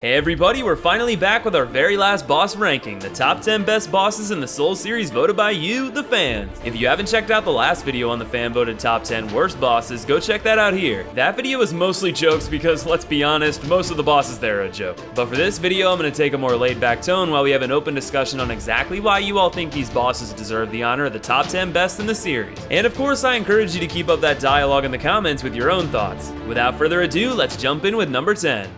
Hey everybody, we're finally back with our very last boss ranking, the top 10 best bosses in the Soul series voted by you, the fans. If you haven't checked out the last video on the fan voted top 10 worst bosses, go check that out here. That video was mostly jokes because, let's be honest, most of the bosses there are a joke. But for this video, I'm going to take a more laid back tone while we have an open discussion on exactly why you all think these bosses deserve the honor of the top 10 best in the series. And of course, I encourage you to keep up that dialogue in the comments with your own thoughts. Without further ado, let's jump in with number 10.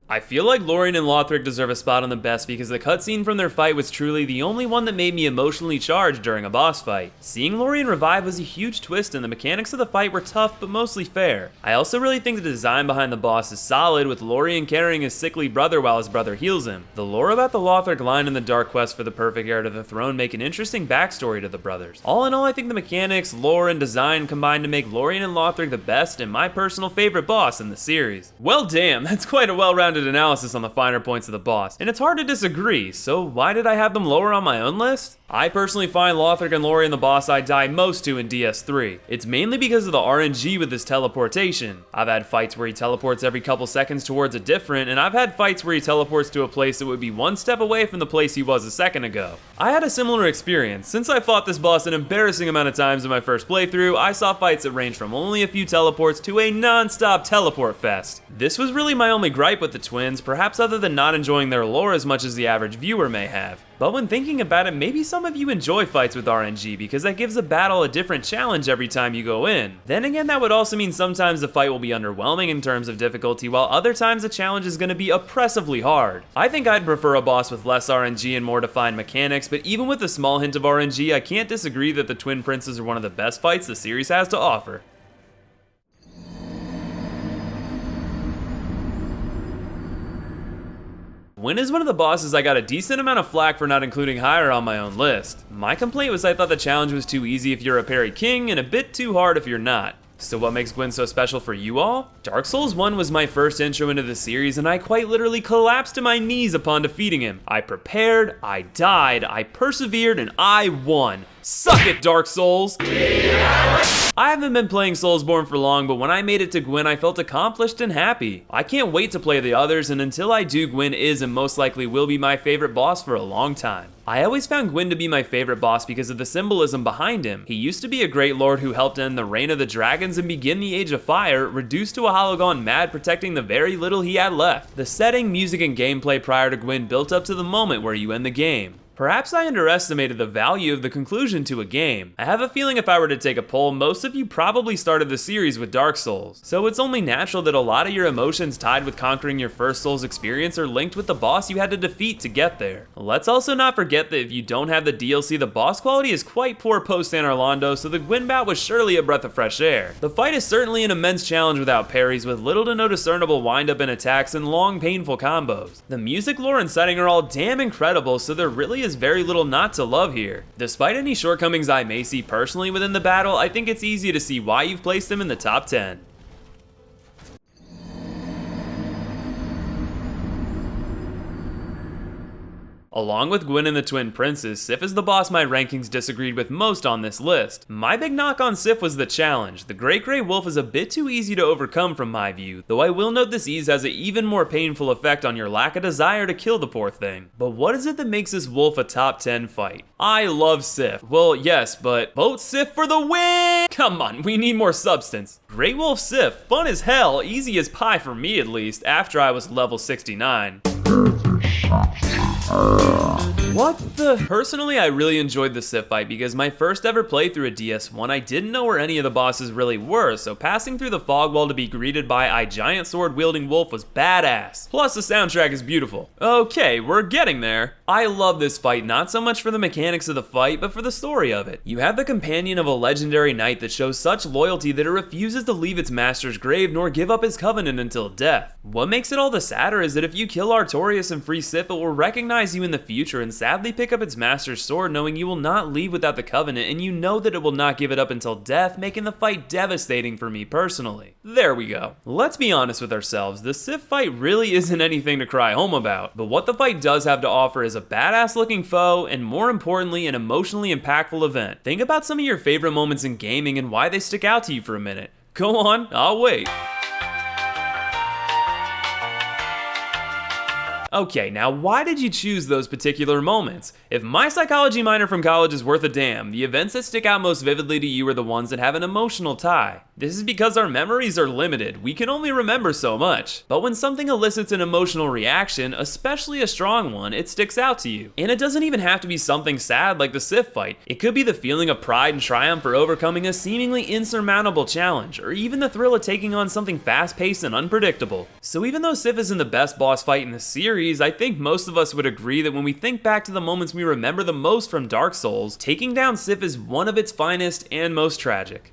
I feel like LORIAN and LOTHRIC deserve a spot on the best because the cutscene from their fight was truly the only one that made me emotionally charged during a boss fight. Seeing LORIAN revive was a huge twist and the mechanics of the fight were tough but mostly fair. I also really think the design behind the boss is solid, with LORIAN carrying his sickly brother while his brother heals him. The lore about the LOTHRIC line and the dark quest for the perfect heir to the throne make an interesting backstory to the brothers. All in all, I think the mechanics, lore, and design combine to make LORIAN and LOTHRIC the best and my personal favorite boss in the series. Well damn, that's quite a well-rounded analysis on the finer points of the boss, and it's hard to disagree, so why did I have them lower on my own list? I personally find LOTHRIC and LORIAN the boss I die most to in DS3. It's mainly because of the RNG with his teleportation. I've had fights where he teleports every couple seconds towards a different, and I've had fights where he teleports to a place that would be one step away from the place he was a second ago. I had a similar experience. Since I fought this boss an embarrassing amount of times in my first playthrough, I saw fights that ranged from only a few teleports to a non-stop teleport fest. This was really my only gripe with the twins, perhaps other than not enjoying their lore as much as the average viewer may have. But when thinking about it, maybe some of you enjoy fights with RNG because that gives a battle a different challenge every time you go in. Then again, that would also mean sometimes the fight will be underwhelming in terms of difficulty, while other times the challenge is going to be oppressively hard. I think I'd prefer a boss with less RNG and more defined mechanics, but even with a small hint of RNG, I can't disagree that the Twin Princes are one of the best fights the series has to offer. GWYN is one of the bosses I got a decent amount of flack for not including higher on my own list. My complaint was I thought the challenge was too easy if you're a parry king and a bit too hard if you're not. So what makes GWYN so special for you all? Dark Souls 1 was my first intro into the series and I quite literally collapsed to my knees upon defeating him. I prepared, I died, I persevered, and I won. Suck it, Dark Souls! I haven't been playing Soulsborne for long, but when I made it to GWYN, I felt accomplished and happy. I can't wait to play the others, and until I do, GWYN is and most likely will be my favorite boss for a long time. I always found GWYN to be my favorite boss because of the symbolism behind him. He used to be a great lord who helped end the reign of the dragons and begin the Age of Fire, reduced to a hollow gone mad protecting the very little he had left. The setting, music, and gameplay prior to GWYN built up to the moment where you end the game. Perhaps I underestimated the value of the conclusion to a game. I have a feeling if I were to take a poll, most of you probably started the series with Dark Souls, so it's only natural that a lot of your emotions tied with conquering your first Souls experience are linked with the boss you had to defeat to get there. Let's also not forget that if you don't have the DLC, the boss quality is quite poor post San Orlando, so the GWYN bout was surely a breath of fresh air. The fight is certainly an immense challenge without parries, with little to no discernible wind-up in attacks and long, painful combos. The music, lore, and setting are all damn incredible, so there really is very little not to love here. Despite any shortcomings I may see personally within the battle, I think it's easy to see why you've placed them in the top 10. Along with GWYN and the Twin Princes, Sif is the boss my rankings disagreed with most on this list. My big knock on Sif was the challenge. The Great Grey Wolf is a bit too easy to overcome from my view, though I will note this ease has an even more painful effect on your lack of desire to kill the poor thing. But what is it that makes this wolf a top 10 fight? I love Sif. Well, yes, but vote Sif for the win! Come on, we need more substance. Great Wolf Sif, fun as hell, easy as pie for me at least, after I was level 69. What the? Personally, I really enjoyed the Sif fight because my first ever playthrough at DS1, I didn't know where any of the bosses really were, so passing through the fog wall to be greeted by a giant sword-wielding wolf was badass. Plus, the soundtrack is beautiful. Okay, we're getting there. I love this fight, not so much for the mechanics of the fight, but for the story of it. You have the companion of a legendary knight that shows such loyalty that it refuses to leave its master's grave nor give up his covenant until death. What makes it all the sadder is that if you kill Artorias and free Sif, it will recognize you in the future and sadly pick up its master's sword, knowing you will not leave without the covenant, and you know that it will not give it up until death, making the fight devastating for me personally. There we go. Let's be honest with ourselves, the Sif fight really isn't anything to cry home about, but what the fight does have to offer is is a badass looking foe, and more importantly, an emotionally impactful event. Think about some of your favorite moments in gaming and why they stick out to you for a minute. Go on, I'll wait. Okay, now why did you choose those particular moments? If my psychology minor from college is worth a damn, the events that stick out most vividly to you are the ones that have an emotional tie. This is because our memories are limited, we can only remember so much. But when something elicits an emotional reaction, especially a strong one, it sticks out to you. And it doesn't even have to be something sad like the Sif fight. It could be the feeling of pride and triumph for overcoming a seemingly insurmountable challenge, or even the thrill of taking on something fast-paced and unpredictable. So even though Sif isn't the best boss fight in the series, I think most of us would agree that when we think back to the moments we remember the most from Dark Souls, taking down Sif is one of its finest and most tragic.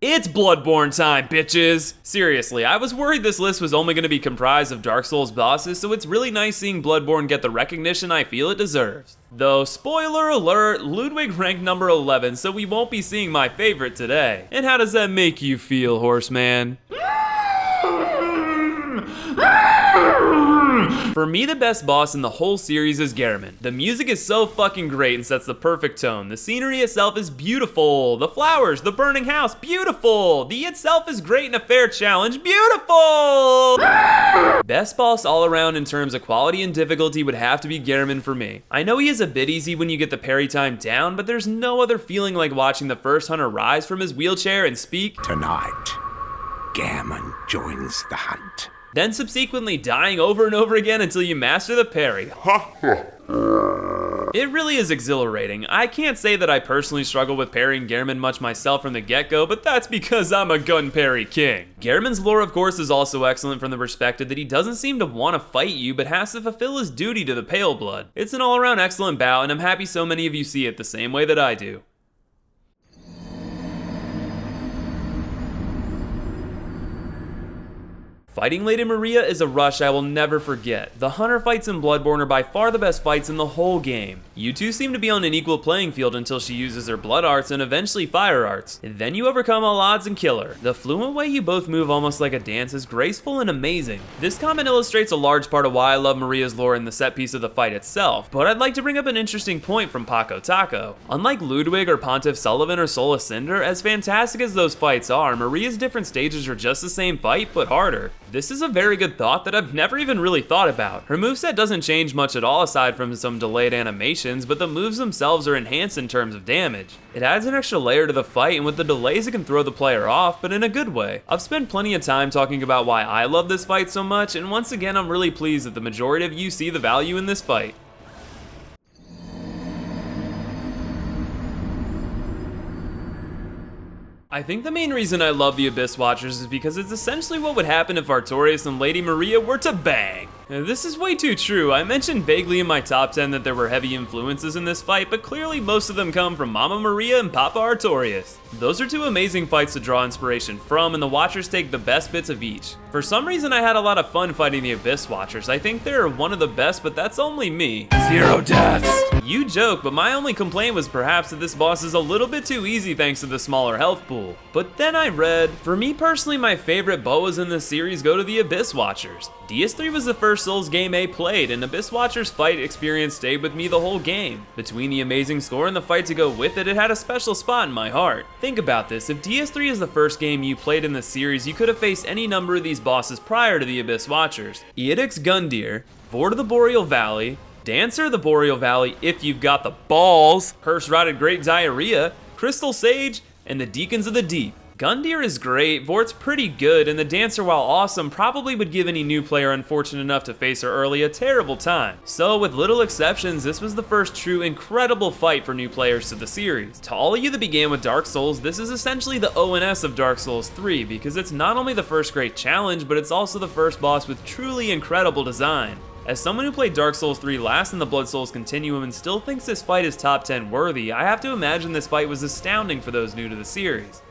It's Bloodborne time, bitches! Seriously, I was worried this list was only going to be comprised of Dark Souls bosses, so it's really nice seeing Bloodborne get the recognition I feel it deserves. Though, spoiler alert, Ludwig ranked number 11, so we won't be seeing my favorite today. And how does that make you feel, Horseman? For me, the best boss in the whole series is GEHRMAN. The music is so fucking great and sets the perfect tone. The scenery itself is beautiful. The flowers, the burning house, beautiful. The itself is great in a fair challenge, beautiful. Best boss all around in terms of quality and difficulty would have to be GEHRMAN for me. I know he is a bit easy when you get the parry time down, but there's no other feeling like watching the first hunter rise from his wheelchair and speak, "Tonight, GEHRMAN joins the hunt." Then subsequently dying over and over again until you master the parry. It really is exhilarating. I can't say that I personally struggle with parrying GEHRMAN much myself from the get-go, but that's because I'm a gun parry king. GEHRMAN's lore, of course, is also excellent from the perspective that he doesn't seem to want to fight you, but has to fulfill his duty to the Pale Blood. It's an all-around excellent bout, and I'm happy so many of you see it the same way that I do. Fighting Lady Maria is a rush I will never forget. The hunter fights in Bloodborne are by far the best fights in the whole game. You two seem to be on an equal playing field until she uses her blood arts and eventually fire arts. Then you overcome all odds and kill her. The fluent way you both move almost like a dance is graceful and amazing. This comment illustrates a large part of why I love Maria's lore in the set piece of the fight itself, but I'd like to bring up an interesting point from Paco Taco. Unlike Ludwig or Pontiff Sullivan or Sola Cinder, as fantastic as those fights are, Maria's different stages are just the same fight, but harder. This is a very good thought that I've never even really thought about. Her moveset doesn't change much at all aside from some delayed animations, but the moves themselves are enhanced in terms of damage. It adds an extra layer to the fight, and with the delays it can throw the player off, but in a good way. I've spent plenty of time talking about why I love this fight so much, and once again I'm really pleased that the majority of you see the value in this fight. I think the main reason I love the Abyss Watchers is because it's essentially what would happen if Artorias and Lady Maria were to bang. Now, this is way too true. I mentioned vaguely in my top 10 that there were heavy influences in this fight, but clearly most of them come from Mama Maria and Papa Artorias. Those are two amazing fights to draw inspiration from, and the Watchers take the best bits of each. For some reason I had a lot of fun fighting the Abyss Watchers. I think they're one of the best, but that's only me. 0 deaths! You joke, but my only complaint was perhaps that this boss is a little bit too easy thanks to the smaller health pool. But then I read, for me personally my favorite boas in this series go to the Abyss Watchers. DS3 was the first Souls game I played, and Abyss Watchers fight experience stayed with me the whole game. Between the amazing score and the fight to go with it, it had a special spot in my heart. Think about this, if DS3 is the first game you played in the series, you could have faced any number of these bosses prior to the Abyss Watchers. Eodic's Gundyr, Vord of the Boreal Valley, Dancer of the Boreal Valley if you've got the balls, Curse-Rotted Great Diarrhea, Crystal Sage, and the Deacons of the Deep. Gundyr is great, Vort's pretty good, and the Dancer, while awesome, probably would give any new player unfortunate enough to face her early a terrible time. So with little exceptions, this was the first true incredible fight for new players to the series. To all of you that began with Dark Souls, this is essentially the ONS of Dark Souls 3, because it's not only the first great challenge, but it's also the first boss with truly incredible design. As someone who played Dark Souls 3 last in the Blood Souls continuum and still thinks this fight is top 10 worthy, I have to imagine this fight was astounding for those new to the series.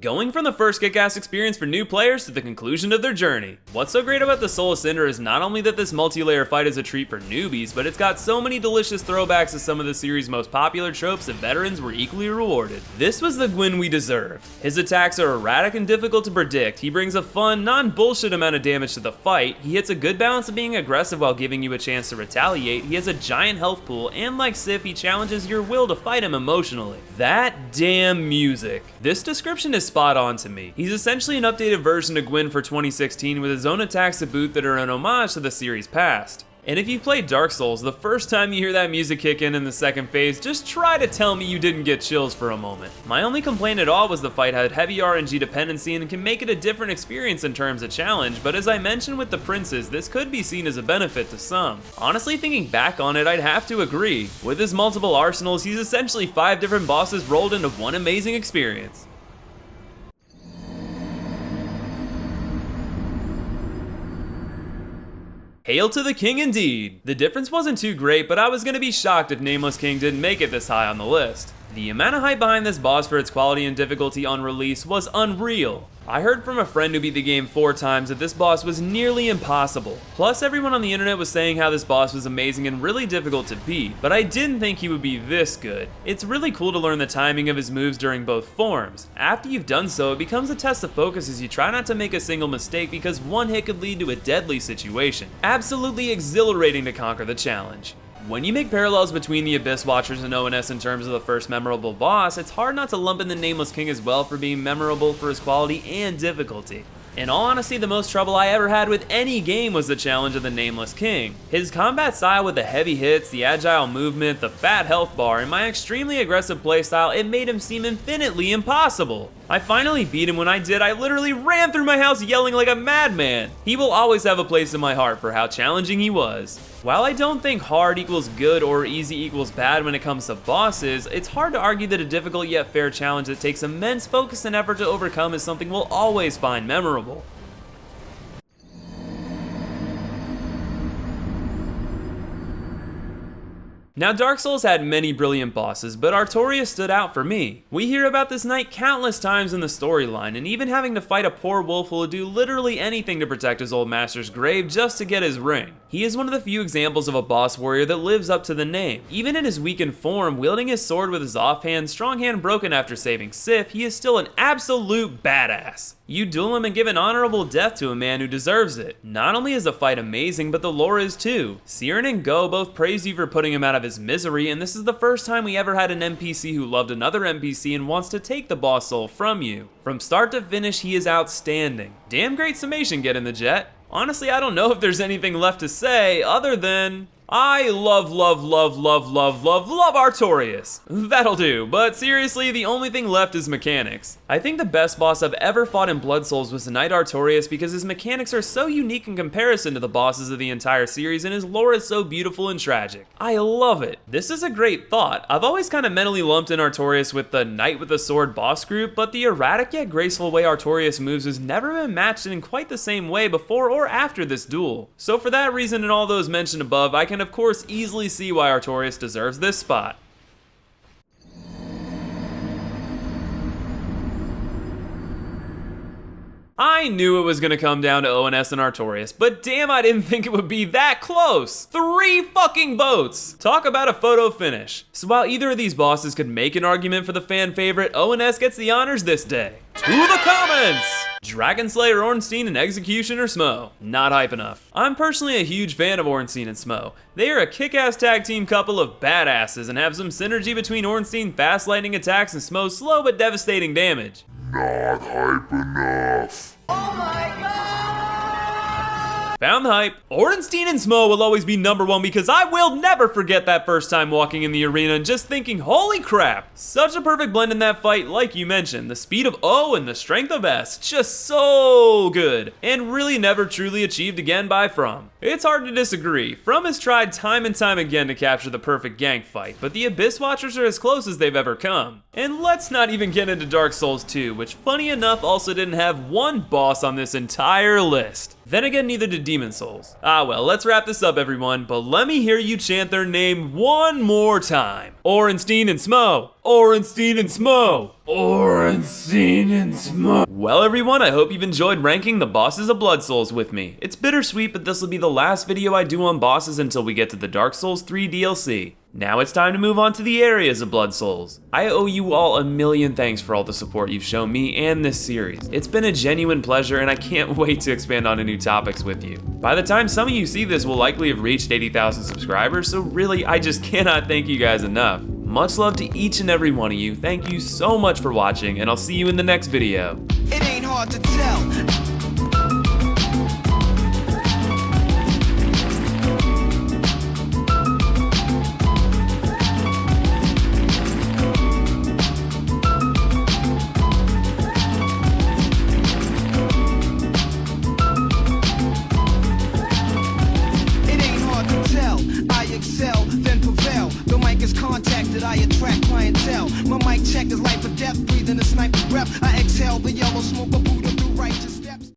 going from the first kick-ass experience for new players to the conclusion of their journey. What's so great about the Soul of Cinder is not only that this multi-layer fight is a treat for newbies, but it's got so many delicious throwbacks to some of the series' most popular tropes that veterans were equally rewarded. This was the Gwyn we deserved. His attacks are erratic and difficult to predict, he brings a fun, non-bullshit amount of damage to the fight, he hits a good balance of being aggressive while giving you a chance to retaliate, he has a giant health pool, and like Sif, he challenges your will to fight him emotionally. That damn music. This description is spot on to me. He's essentially an updated version of Gwyn for 2016 with his own attacks to boot that are an homage to the series past. And if you've played Dark Souls, the first time you hear that music kick in the second phase, just try to tell me you didn't get chills for a moment. My only complaint at all was the fight had heavy RNG dependency and can make it a different experience in terms of challenge, but as I mentioned with the princes, this could be seen as a benefit to some. Honestly, thinking back on it, I'd have to agree. With his multiple arsenals, he's essentially 5 different bosses rolled into one amazing experience. Hail to the king indeed! The difference wasn't too great, but I was gonna be shocked if Nameless King didn't make it this high on the list. The amount of hype behind this boss for its quality and difficulty on release was unreal. I heard from a friend who beat the game 4 times that this boss was nearly impossible. Plus everyone on the internet was saying how this boss was amazing and really difficult to beat, but I didn't think he would be this good. It's really cool to learn the timing of his moves during both forms. After you've done so, it becomes a test of focus as you try not to make a single mistake because one hit could lead to a deadly situation. Absolutely exhilarating to conquer the challenge. When you make parallels between the Abyss Watchers and ONS in terms of the first memorable boss, it's hard not to lump in the Nameless King as well for being memorable for his quality and difficulty. In all honesty, the most trouble I ever had with any game was the challenge of the Nameless King. His combat style with the heavy hits, the agile movement, the fat health bar, and my extremely aggressive playstyle, it made him seem infinitely impossible. I finally beat him. When I did, I literally ran through my house yelling like a madman. He will always have a place in my heart for how challenging he was. While I don't think hard equals good or easy equals bad when it comes to bosses, it's hard to argue that a difficult yet fair challenge that takes immense focus and effort to overcome is something we'll always find memorable. Now, Dark Souls had many brilliant bosses, but Artorias stood out for me. We hear about this knight countless times in the storyline, and even having to fight a poor wolf who will do literally anything to protect his old master's grave just to get his ring. He is one of the few examples of a boss warrior that lives up to the name. Even in his weakened form, wielding his sword with his offhand, strong hand broken after saving Sif, he is still an absolute badass. You duel him and give an honorable death to a man who deserves it. Not only is the fight amazing, but the lore is too. Siren and Go both praise you for putting him out of his misery, and this is the first time we ever had an NPC who loved another NPC and wants to take the boss soul from you. From start to finish, he is outstanding. Damn great summation, Get in the Jet. Honestly, I don't know if there's anything left to say other than I love Artorias. That'll do, but seriously, the only thing left is mechanics. I think the best boss I've ever fought in Blood Souls was the Knight Artorias because his mechanics are so unique in comparison to the bosses of the entire series, and his lore is so beautiful and tragic. I love it. This is a great thought. I've always kind of mentally lumped in Artorias with the Knight with a Sword boss group, but the erratic yet graceful way Artorias moves has never been matched in quite the same way before or after this duel. So for that reason and all those mentioned above, I can of course easily see why Artorias deserves this spot. I knew it was gonna come down to ONS and Artorias, but damn, I didn't think it would be that close! 3 fucking votes! Talk about a photo finish. So while either of these bosses could make an argument for the fan favorite, ONS gets the honors this day. To the comments! DRAGONSLAYER, ORNSTEIN, and Executioner SMOUGH. Not hype enough. I'm personally a huge fan of Ornstein and SMOUGH. They are a kick-ass tag team couple of badasses and have some synergy between Ornstein fast lightning attacks and SMOUGH's slow but devastating damage. Not hype enough. Oh my god! Found the hype. Ornstein and SMOUGH will always be #1 because I will never forget that first time walking in the arena and just thinking, holy crap! Such a perfect blend in that fight, like you mentioned. The speed of O and the strength of S, just so good. And really never truly achieved again by From. It's hard to disagree. From has tried time and time again to capture the perfect gank fight, but the Abyss Watchers are as close as they've ever come. And let's not even get into Dark Souls 2, which funny enough also didn't have one boss on this entire list. Then again, neither did Demon Souls. Ah well, let's wrap this up everyone, but let me hear you chant their name one more time. ORNSTEIN and SMOUGH! ORNSTEIN and SMOUGH! ORNSTEIN and SMOUGH! Well everyone, I hope you've enjoyed ranking the bosses of Blood Souls with me. It's bittersweet, but this will be the last video I do on bosses until we get to the Dark Souls 3 DLC. Now it's time to move on to the areas of Blood Souls. I owe you all a million thanks for all the support you've shown me and this series. It's been a genuine pleasure and I can't wait to expand on new topics with you. By the time some of you see this, we'll likely have reached 80,000 subscribers, so really I just cannot thank you guys enough. Much love to each and every one of you, thank you so much for watching, and I'll see you in the next video. It ain't hard to tell. Contacted, I attract clientele. My mic check is life or death, breathing a sniper's breath. I exhale the yellow smoke, a Buddha through righteousness.